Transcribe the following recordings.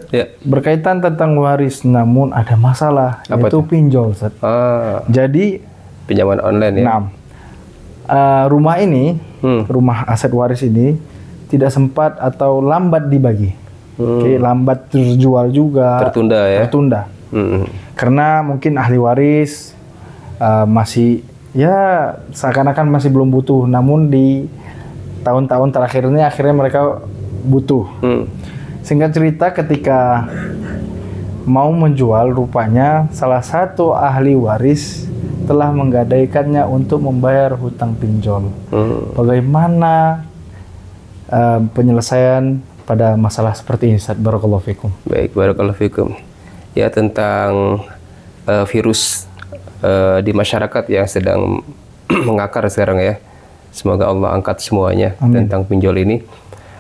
Ustaz. Ya. Berkaitan tentang waris, namun ada masalah, Apa yaitu tuh? pinjol, Ustaz. Jadi, Pinjaman online ya. rumah ini, rumah aset waris ini tidak sempat atau lambat dibagi. Oke, lambat terjual juga. Tertunda ya. Tertunda. Karena mungkin ahli waris masih ya seakan-akan masih belum butuh, namun di tahun-tahun terakhir ini akhirnya mereka butuh. Singkat cerita, ketika mau menjual, rupanya salah satu ahli waris telah menggadaikannya untuk membayar hutang pinjol. Bagaimana penyelesaian pada masalah seperti ini, Ustaz? Barakallahu fikum. Baik, barakallahu fikum. Ya, tentang virus di masyarakat yang sedang mengakar sekarang ya. Semoga Allah angkat semuanya. Amin. Tentang pinjol ini.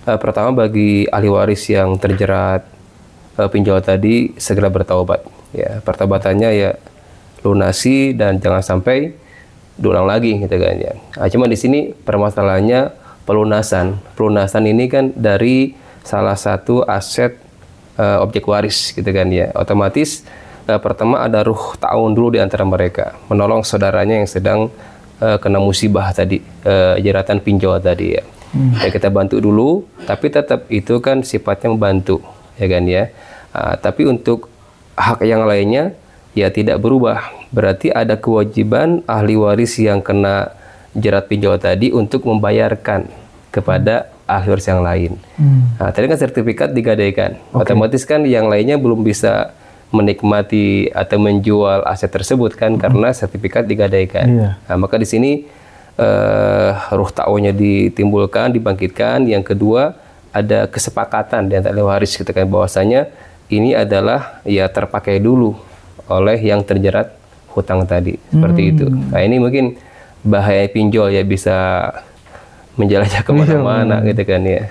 Pertama, bagi ahli waris yang terjerat pinjol tadi, segera bertaubat. Ya, pertaubatannya ya lunasi dan jangan sampai diulang lagi, gitu kan ya. Cuma di sini permasalahannya pelunasan. Pelunasan ini kan dari salah satu aset objek waris, gitu kan ya. Otomatis pertama ada ruh ta'awun dulu di antara mereka, menolong saudaranya yang sedang kena musibah tadi, jeratan pinjol tadi ya. Ya, kita bantu dulu, tapi tetap itu kan sifatnya membantu, ya kan ya. Tapi untuk hak yang lainnya ya tidak berubah. Berarti ada kewajiban ahli waris yang kena jerat pinjol tadi untuk membayarkan kepada ahli waris yang lain. Tadi kan sertifikat digadaikan, otomatis kan yang lainnya belum bisa menikmati atau menjual aset tersebut kan, karena sertifikat digadaikan. Maka di sini ruh ta'awunnya ditimbulkan, dibangkitkan. Yang kedua, ada kesepakatan di antara ahli waris, ketika bahwasanya ini adalah ya terpakai dulu oleh yang terjerat hutang tadi, seperti itu. Nah, ini mungkin bahaya pinjol ya, bisa menjelajah kemana-mana, gitu kan ya.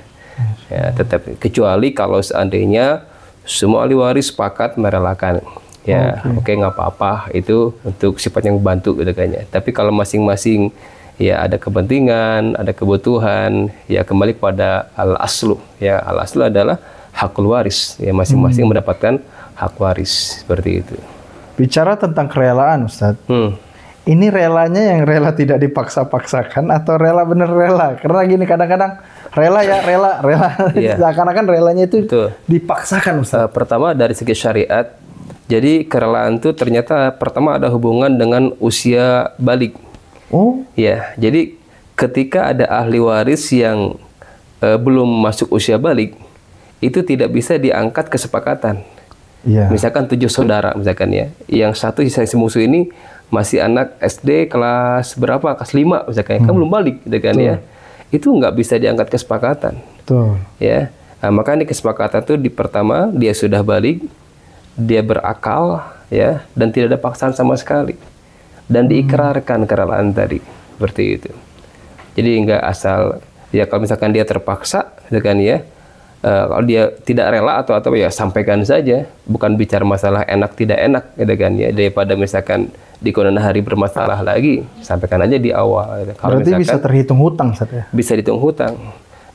Ya, tetap kecuali kalau seandainya semua ahli waris sepakat merelakan, ya oke, nggak apa-apa, itu untuk sifatnya membantu, gitu kan ya. Tapi kalau masing-masing ya ada kepentingan, ada kebutuhan, ya kembali pada al-aslu. Ya, al-aslu adalah hakul waris, ya masing-masing mendapatkan hak waris, seperti itu. Bicara tentang kerelaan, Ustadz, ini relanya yang rela tidak dipaksa-paksakan atau rela bener rela? Karena gini, kadang-kadang rela ya rela. Seakan-akan relanya itu dipaksakan, Ustaz. Pertama dari segi syariat, jadi kerelaan itu ternyata pertama ada hubungan dengan usia balik. Ya, jadi ketika ada ahli waris yang belum masuk usia balik, itu tidak bisa diangkat kesepakatan. Misalkan 7 saudara, misalkan ya, yang satu si musuh ini masih anak SD kelas berapa, kelas 5 misalkan, kan belum balik, gitu kan ya. Itu nggak bisa diangkat kesepakatan. Ya, maka ini kesepakatan itu pertama dia sudah balik, dia berakal, ya, dan tidak ada paksaan sama sekali, dan diikrarkan kerelaan tadi, seperti itu. Jadi nggak asal ya, kalau misalkan dia terpaksa, gitu kan ya. Kalau dia tidak rela atau ya sampaikan saja, bukan bicara masalah enak tidak enak, gitu kan ya. Daripada misalkan di kemudian hari bermasalah lagi, sampaikan aja di awal. Kalau berarti bisa terhitung hutang, Ustaz, ya? Bisa dihitung hutang.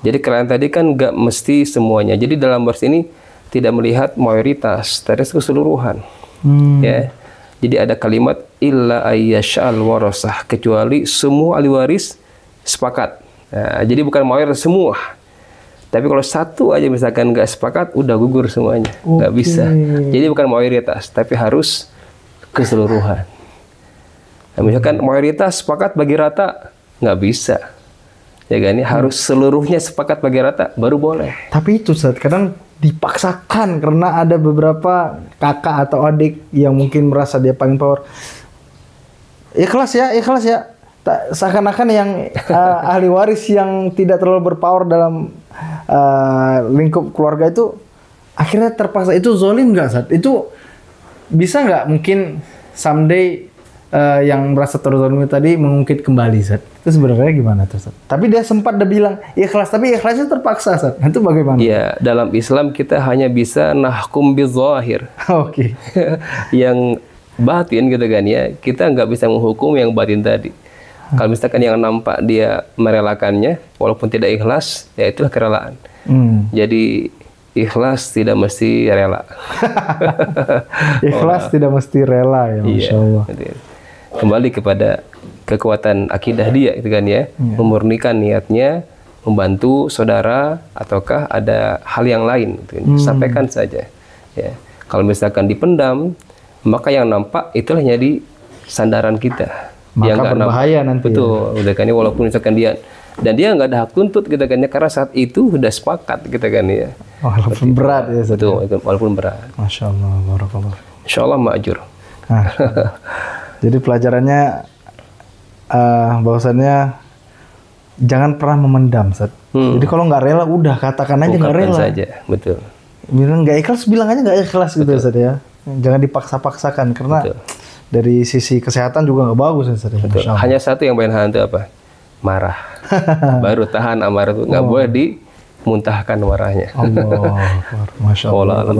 Jadi kalian tadi kan nggak mesti semuanya. Jadi dalam vers ini tidak melihat mayoritas, tapi keseluruhan. Ya. Jadi ada kalimat illa ayyashal warasah, kecuali semua ahli waris sepakat. Nah, jadi bukan mayoritas semua. Tapi kalau satu aja misalkan nggak sepakat, udah gugur semuanya, nggak bisa. Jadi bukan mayoritas, tapi harus keseluruhan. Nah, misalkan mayoritas sepakat bagi rata, nggak bisa. Ya kan, ini harus seluruhnya sepakat bagi rata, baru boleh. Tapi itu, Ustaz, kadang dipaksakan karena ada beberapa kakak atau adik yang mungkin merasa dia paling power. Ikhlas ya. Seakan-akan yang ahli waris yang tidak terlalu berpower dalam lingkup keluarga itu akhirnya terpaksa. Itu zolim nggak, Ustaz? Itu bisa nggak mungkin someday yang merasa terzalimi tadi mengungkit kembali, Ustaz? Itu sebenarnya gimana tuh, Ustaz? Tapi dia sempat bilang ikhlas, tapi ikhlasnya terpaksa, Ustaz. Itu bagaimana? Ya, dalam Islam kita hanya bisa nahkum bizahir. Oke. Yang batin, gitu kan ya, kita nggak bisa menghukum yang batin tadi. Kalau misalkan yang nampak dia merelakannya, walaupun tidak ikhlas, ya itulah kerelaan. Jadi ikhlas tidak mesti rela. Ikhlas tidak mesti rela ya, Masya Allah. Kembali kepada kekuatan akidah dia, gitu kan ya, memurnikan niatnya, membantu saudara, ataukah ada hal yang lain, gitu kan. Sampaikan saja. Ya, kalau misalkan dipendam, maka yang nampak itulah jadi sandaran kita. Maka yang berbahaya nanti. Betul, udah kan ya, walaupun misalkan dia dan dia nggak ada hak tuntut, kita kan ya, karena saat itu sudah sepakat, kita kan ya. Walaupun berat ya, betul, walaupun berat. Masya Allah, barakallah. Insya Allah ma'ajur. Nah, jadi pelajarannya bahwasannya jangan pernah memendam, Ustaz. Jadi kalau nggak rela, udah katakan aja nggak rela. Saja, betul. Bilang nggak ikhlas, bilang aja nggak ikhlas, gitu, Ustaz ya. Jangan dipaksa-paksakan, karena dari sisi kesehatan juga nggak bagus, Ustaz. Hanya satu yang paling itu apa? Marah. Baru tahan amarah itu, nggak boleh dimuntahkan marahnya. Allah, Masya Allah.